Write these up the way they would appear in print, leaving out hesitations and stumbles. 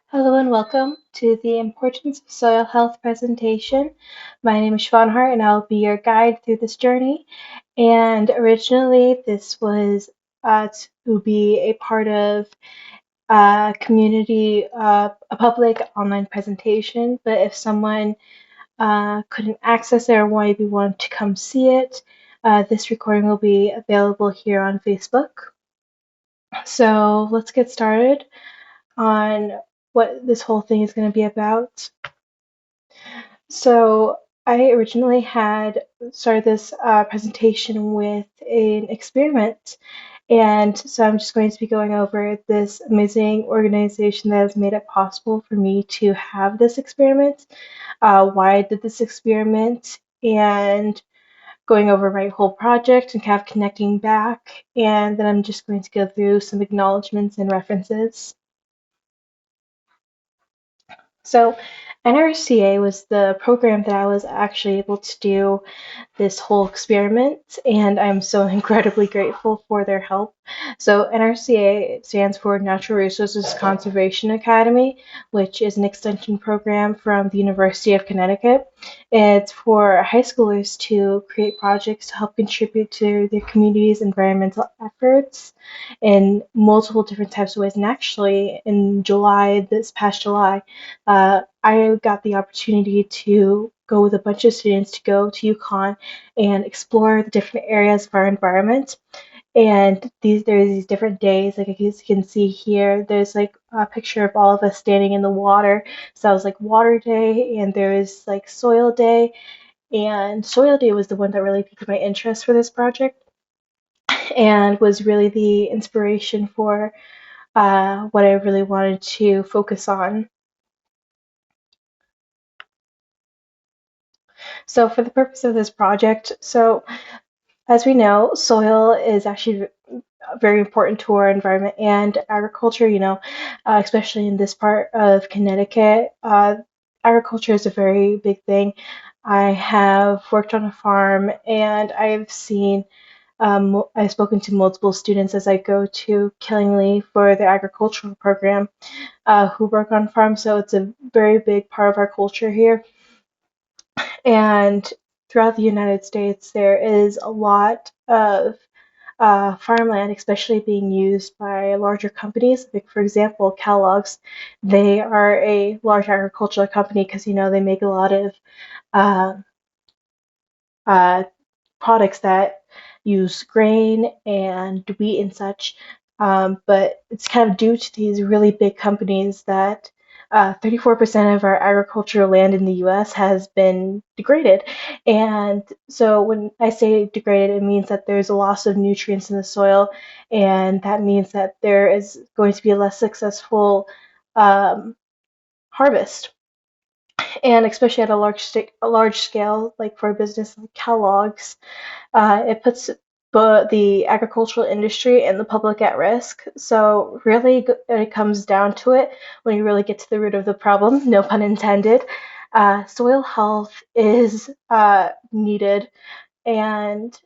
Hello and welcome to the Importance of Soil Health presentation. My name is Siobhan Hart and I'll be your guide through this journey. And originally, this was to be a part of a public online presentation. But if someone couldn't access it or wanted to come see it, this recording will be available here on Facebook. So let's get started on what this whole thing is going to be about. So I originally had started this presentation with an experiment. And so I'm just going to be going over this amazing organization that has made it possible for me to have this experiment, why I did this experiment, and going over my whole project and kind of connecting back. And then I'm just going to go through some acknowledgements and references. So NRCA was the program that I was actually able to do this whole experiment, and I'm so incredibly grateful for their help. So, NRCA stands for Natural Resources Conservation Academy, which is an extension program from the University of Connecticut. It's for high schoolers to create projects to help contribute to their community's environmental efforts in multiple different types of ways. And actually, in July, this past July, I got the opportunity to go with a bunch of students to go to UConn and explore the different areas of our environment. And there's these different days, like you can see here, there's like a picture of all of us standing in the water. So that was like water day, and there was like soil day. And soil day was the one that really piqued my interest for this project and was really the inspiration for what I really wanted to focus on. So for the purpose of this project, as we know, soil is actually very important to our environment and agriculture, especially in this part of Connecticut. Agriculture is a very big thing. I have worked on a farm and I've spoken to multiple students as I go to Killingly for the agricultural program who work on farms. So it's a very big part of our culture here. And throughout the United States, there is a lot of farmland, especially being used by larger companies. Like, for example, Kellogg's, they are a large agricultural company because, they make a lot of uh, uh, products that use grain and wheat and such. But it's kind of due to these really big companies that 34% of our agricultural land in the US has been degraded. And so when I say degraded, it means that there's a loss of nutrients in the soil, and that means that there is going to be a less successful um, harvest. And especially at a large scale, like for a business like Kellogg's, it puts the agricultural industry and the public at risk. So really, when it comes down to it, when you really get to the root of the problem, no pun intended, soil health is needed, and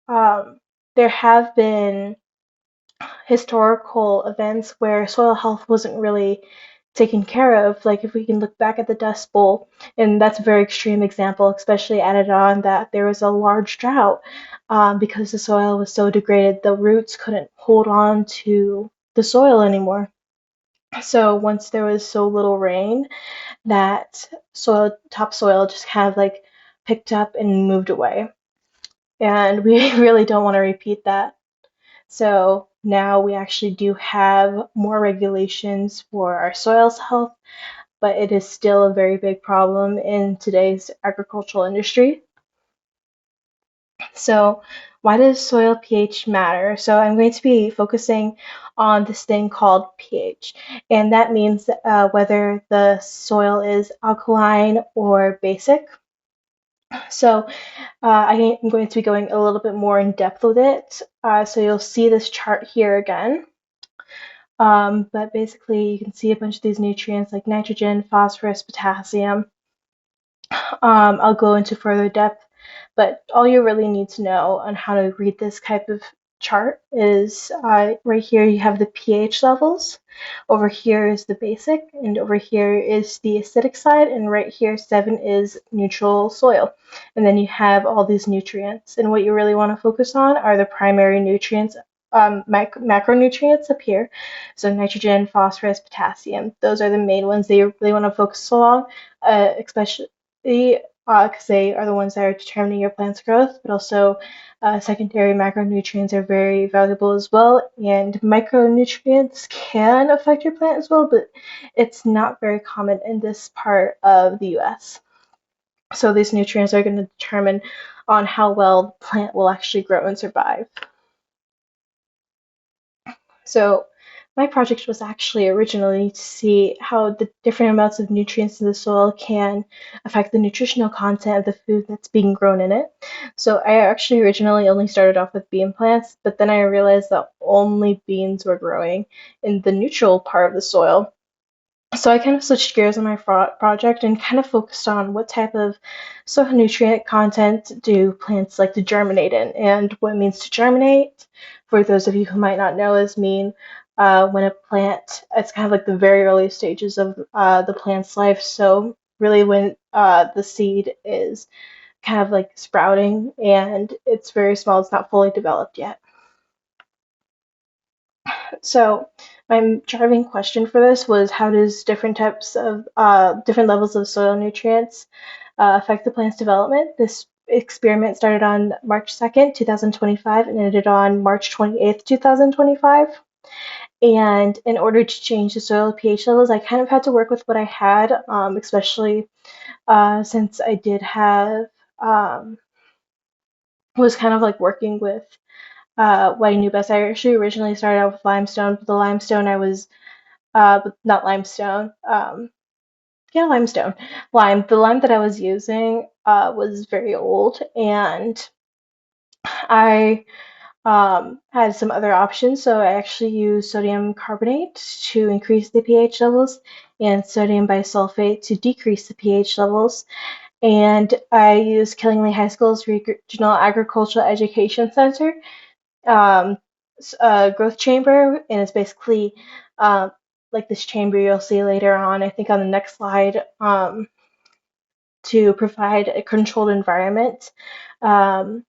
um, there have been historical events where soil health wasn't really taken care of. Like if we can look back at the Dust Bowl, and that's a very extreme example, especially added on that there was a large drought because the soil was so degraded, the roots couldn't hold on to the soil anymore. So once there was so little rain, that topsoil just kind of like picked up and moved away. And we really don't want to repeat that. So now we actually do have more regulations for our soil's health, but it is still a very big problem in today's agricultural industry. So why does soil pH matter? So I'm going to be focusing on this thing called pH, and that means whether the soil is alkaline or basic. So I'm going to be going a little bit more in depth with it. So you'll see this chart here again. But basically, you can see a bunch of these nutrients like nitrogen, phosphorus, potassium. I'll go into further depth, but all you really need to know on how to read this type of chart is right here you have the pH levels, over here is the basic, and over here is the acidic side, and right here 7 is neutral soil. And then you have all these nutrients, and what you really want to focus on are the primary nutrients, macronutrients up here. So nitrogen, phosphorus, potassium, those are the main ones that you really want to focus on, especially because they are the ones that are determining your plant's growth, but also secondary macronutrients are very valuable as well, and micronutrients can affect your plant as well, but it's not very common in this part of the US. So these nutrients are going to determine on how well the plant will actually grow and survive. So my project was actually originally to see how the different amounts of nutrients in the soil can affect the nutritional content of the food that's being grown in it. So I actually originally only started off with bean plants, but then I realized that only beans were growing in the neutral part of the soil. So I kind of switched gears on my project and kind of focused on what type of soil nutrient content do plants like to germinate in. And what it means to germinate, for those of you who might not know, is mean when a plant, it's kind of like the very early stages of the plant's life. So really when the seed is kind of like sprouting and it's very small, it's not fully developed yet. So my driving question for this was how does different types of different levels of soil nutrients affect the plant's development? This experiment started on March 2nd, 2025 and ended on March 28th, 2025. And in order to change the soil pH levels, I kind of had to work with what I had, especially since I did have was kind of like working with what I knew best. I actually originally started out with limestone, but the limestone I was not limestone. Yeah, limestone. Lime. The lime that I was using was very old, and I had some other options. So I actually used sodium carbonate to increase the pH levels and sodium bisulfate to decrease the pH levels. And I used Killingley High School's Regional Agricultural Education Center um, growth chamber, and it's basically um, like this chamber you'll see later on, I think on the next slide, to provide a controlled environment. Um,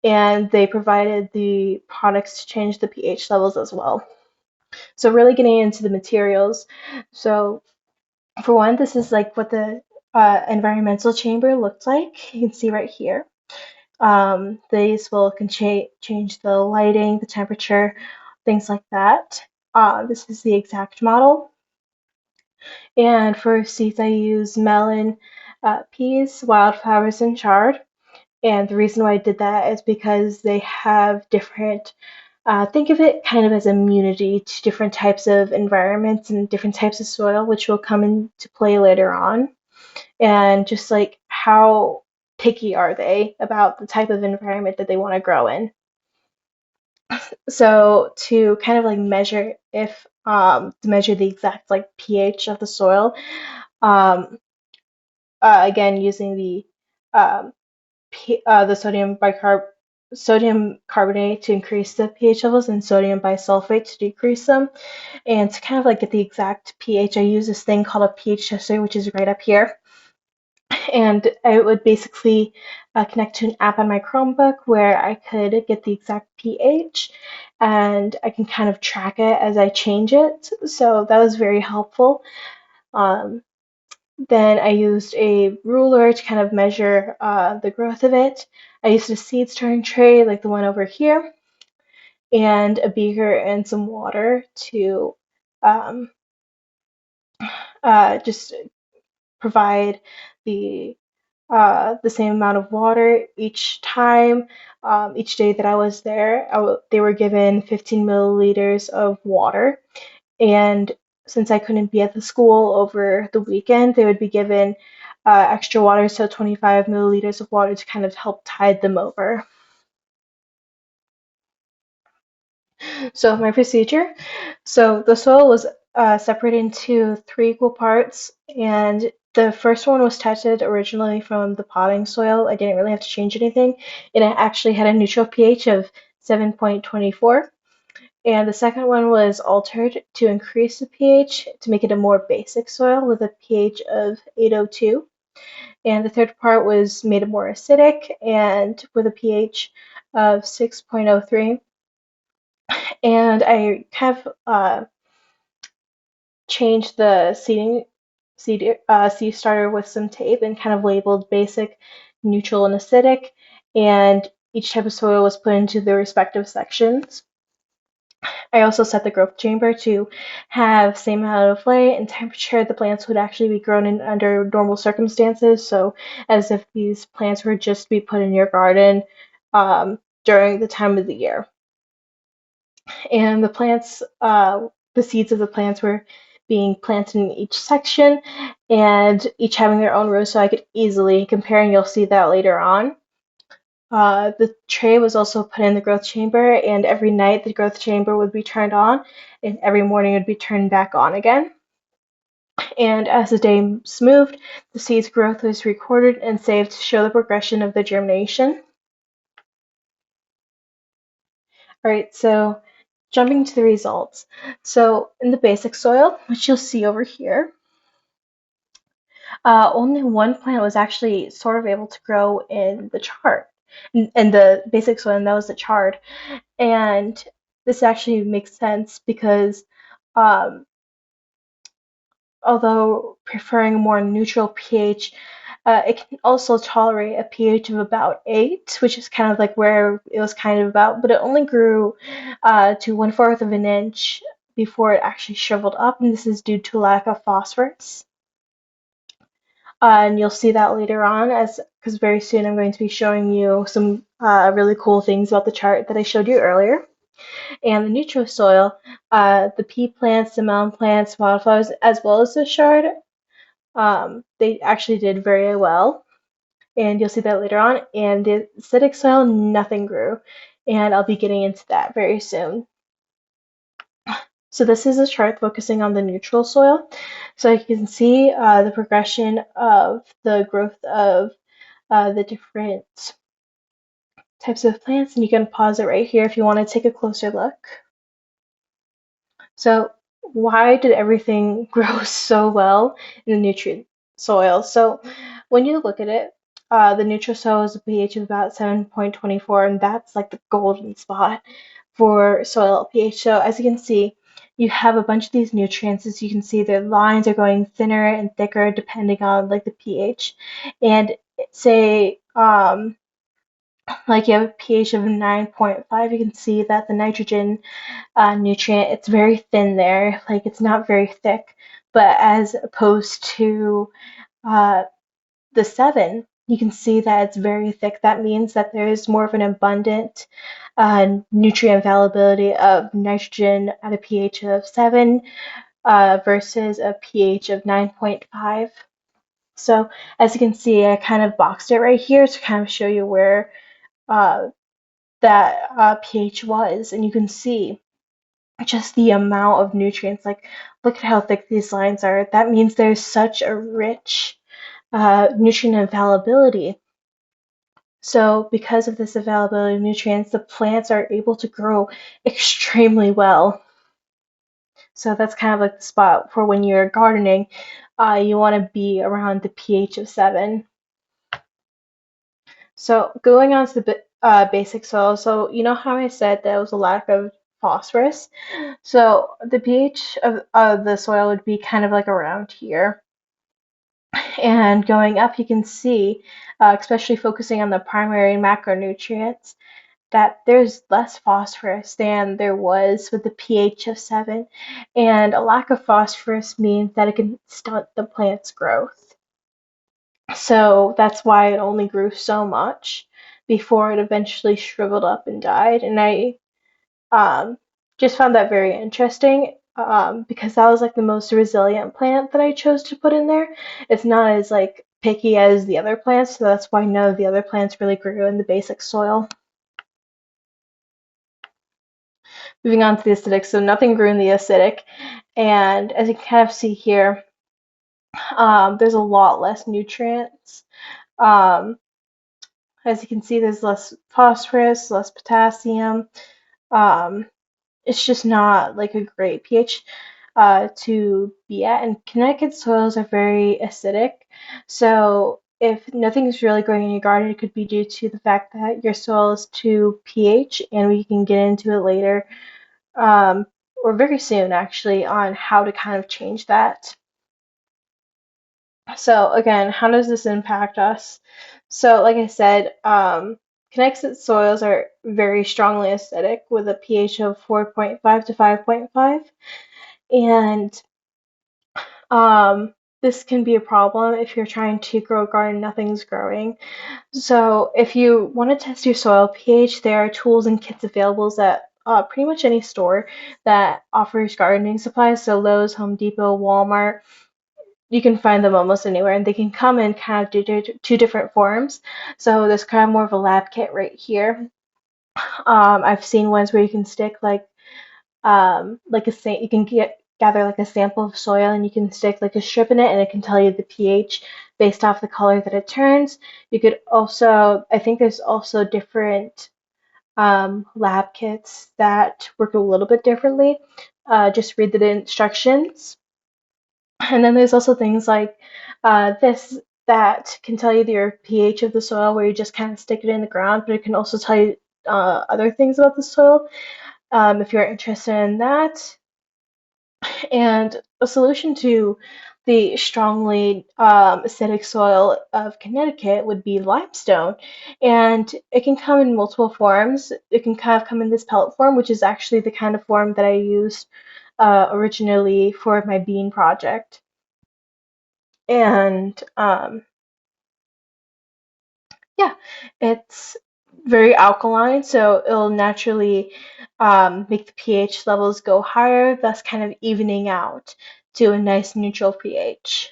and they provided the products to change the pH levels as well. So really getting into the materials. So for one, this is like what the environmental chamber looked like. You can see right here. These will change the lighting, the temperature, things like that. This is the exact model. And for seeds, I use melon, peas, wildflowers, and chard. And the reason why I did that is because they have different, think of it kind of as immunity to different types of environments and different types of soil, which will come into play later on. And just like how picky are they about the type of environment that they want to grow in. So to kind of like measure if to measure the exact like pH of the soil, um, again using um, the sodium carbonate to increase the pH levels and sodium bisulfate to decrease them, and to kind of like get the exact pH, I use this thing called a pH tester, which is right up here. And I would basically connect to an app on my Chromebook where I could get the exact pH and I can kind of track it as I change it. So that was very helpful. Um, then I used a ruler to kind of measure the growth of it. I used a seed storing tray like the one over here, and a beaker and some water to um, just provide the same amount of water each time. Each day that I was there, they were given 15 milliliters of water. And since I couldn't be at the school over the weekend, they would be given extra water, so 25 milliliters of water to kind of help tide them over. So my procedure. So the soil was separated into three equal parts, and the first one was tested originally from the potting soil. I didn't really have to change anything, and it actually had a neutral pH of 7.24. And the second one was altered to increase the pH to make it a more basic soil with a pH of 802. And the third part was made it more acidic and with a pH of 6.03. And I have changed the seed starter with some tape and kind of labeled basic, neutral, and acidic. And each type of soil was put into the respective sections. I also set the growth chamber to have same amount of light and temperature the plants would actually be grown in under normal circumstances. So as if these plants were just to be put in your garden during the time of the year. And the seeds of the plants were being planted in each section and each having their own row so I could easily compare, and you'll see that later on. The tray was also put in the growth chamber, and every night the growth chamber would be turned on, and every morning it would be turned back on again. And as the days moved, the seed's growth was recorded and saved to show the progression of the germination. All right, so jumping to the results. So in the basic soil, which you'll see over here, only one plant was actually sort of able to grow in the chard, in the basic soil, and that was the chard. And this actually makes sense because um, although preferring a more neutral pH, it can also tolerate a pH of about 8, which is kind of like where it was kind of about, but it only grew to 1/4 of an inch before it actually shriveled up, and this is due to lack of phosphorus. And you'll see that later on, as because very soon I'm going to be showing you some really cool things about the chart that I showed you earlier. And the neutral soil, the pea plants, the melon plants, wildflowers, as well as the chard, they actually did very well. And you'll see that later on. And the acidic soil, nothing grew. And I'll be getting into that very soon. So this is a chart focusing on the neutral soil. So you can see the progression of the growth of the different types of plants. And you can pause it right here if you want to take a closer look. So why did everything grow so well in the nutrient soil? So when you look at it, the neutral soil is a pH of about 7.24, and that's like the golden spot for soil pH. So as you can see, you have a bunch of these nutrients. As you can see, their lines are going thinner and thicker depending on like the pH. And say like you have a pH of 9.5, you can see that the nitrogen nutrient, it's very thin there, like it's not very thick. But as opposed to uh, the 7, you can see that it's very thick. That means that there's more of an abundant nutrient availability of nitrogen at a pH of 7 versus a pH of 9.5. So as you can see, I kind of boxed it right here to kind of show you where uh, that pH was, and you can see just the amount of nutrients. Like, look at how thick these lines are. That means there's such a rich nutrient availability. So, because of this availability of nutrients, the plants are able to grow extremely well. So, that's kind of like the spot for when you're gardening. You want to be around the pH of 7. So, going on to the basic soil. So, you know how I said there was a lack of phosphorus? So, the pH of the soil would be kind of like around here. And going up, you can see, especially focusing on the primary and macronutrients, that there's less phosphorus than there was with the pH of 7. And a lack of phosphorus means that it can stunt the plant's growth. So that's why it only grew so much before it eventually shriveled up and died. And I um, just found that very interesting because that was like the most resilient plant that I chose to put in there. It's not as like picky as the other plants, so that's why none of the other plants really grew in the basic soil. Moving on to the acidic, so nothing grew in the acidic, and as you can kind of see here, there's a lot less nutrients. Um, As you can see, there's less phosphorus, less potassium. Um, it's just not like a great pH to be at. And Connecticut soils are very acidic. So if nothing's really growing in your garden, it could be due to the fact that your soil is too pH, and we can get into it later, um, or very soon actually, on how to kind of change that. So again, how does this impact us? So like I said, connected soils are very strongly acidic with a pH of 4.5 to 5.5. And this can be a problem if you're trying to grow a garden, nothing's growing. So if you want to test your soil pH, there are tools and kits available at pretty much any store that offers gardening supplies. So Lowe's, Home Depot, Walmart, you can find them almost anywhere, and they can come in kind of two different forms. So there's kind of more of a lab kit right here. I've seen ones where you can stick like you can gather like a sample of soil, and you can stick like a strip in it, and it can tell you the pH based off the color that it turns. You could also, I think there's also different lab kits that work a little bit differently. Just read the instructions. And then there's also things like this that can tell you your pH of the soil, where you just kind of stick it in the ground, but it can also tell you other things about the soil, if you're interested in that. And a solution to the strongly acidic soil of Connecticut would be limestone. And it can come in multiple forms. It can kind of come in this pellet form, which is actually the kind of form that I used originally for my bean project. And yeah, it's very alkaline, so it'll naturally make the pH levels go higher, thus kind of evening out to a nice neutral pH.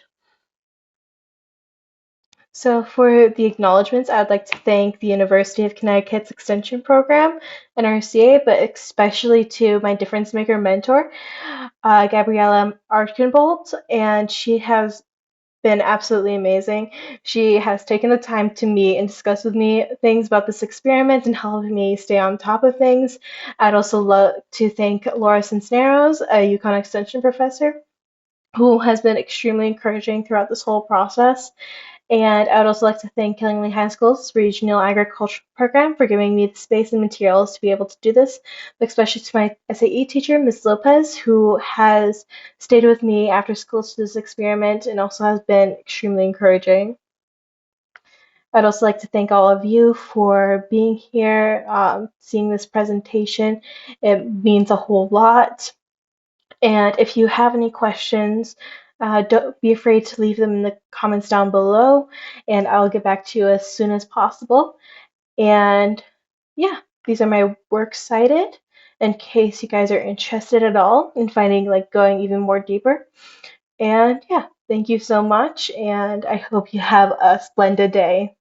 So for the acknowledgements, I'd like to thank the University of Connecticut's Extension Program, NRCA, but especially to my difference maker mentor, Gabriella Archinbold, and she has been absolutely amazing. She has taken the time to meet and discuss with me things about this experiment and helping me stay on top of things. I'd also love to thank Laura Cisneros, a UConn Extension professor, who has been extremely encouraging throughout this whole process. And I would also like to thank Killingly High School's Regional Agriculture Program for giving me the space and materials to be able to do this, especially to my SAE teacher, Ms. Lopez, who has stayed with me after school to this experiment and also has been extremely encouraging. I'd also like to thank all of you for being here, seeing this presentation. It means a whole lot. And if you have any questions, don't be afraid to leave them in the comments down below, and I'll get back to you as soon as possible. And yeah, these are my works cited in case you guys are interested at all in finding like going even more deeper. And yeah, thank you so much, and I hope you have a splendid day.